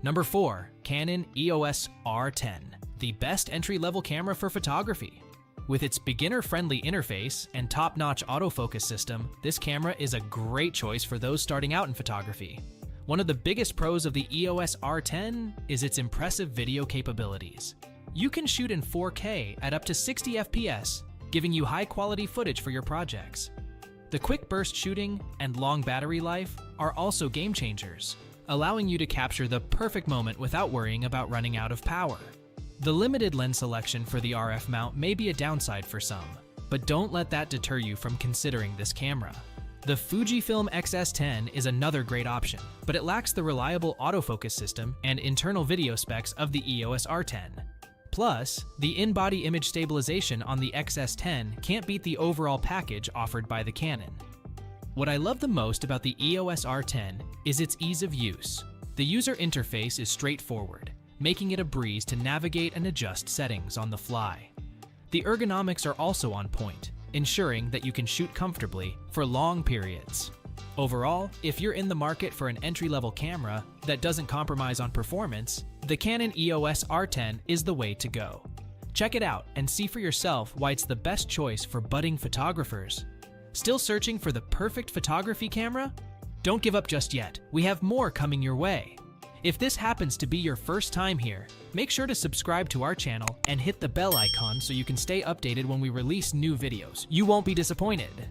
Number 4. Canon EOS R10, the best entry-level camera for photography. With its beginner-friendly interface and top-notch autofocus system, this camera is a great choice for those starting out in photography. One of the biggest pros of the EOS R10 is its impressive video capabilities. You can shoot in 4K at up to 60 FPS, giving you high-quality footage for your projects. The quick burst shooting and long battery life are also game changers, allowing you to capture the perfect moment without worrying about running out of power. The limited lens selection for the RF mount may be a downside for some, but don't let that deter you from considering this camera. The Fujifilm X-S10 is another great option, but it lacks the reliable autofocus system and internal video specs of the EOS R10. Plus, the in-body image stabilization on the X-S10 can't beat the overall package offered by the Canon. What I love the most about the EOS R10 is its ease of use. The user interface is straightforward, making it a breeze to navigate and adjust settings on the fly. The ergonomics are also on point, ensuring that you can shoot comfortably for long periods. Overall, if you're in the market for an entry-level camera that doesn't compromise on performance, the Canon EOS R10 is the way to go. Check it out and see for yourself why it's the best choice for budding photographers. Still searching for the perfect photography camera? Don't give up just yet. We have more coming your way. If this happens to be your first time here, make sure to subscribe to our channel and hit the bell icon so you can stay updated when we release new videos. You won't be disappointed.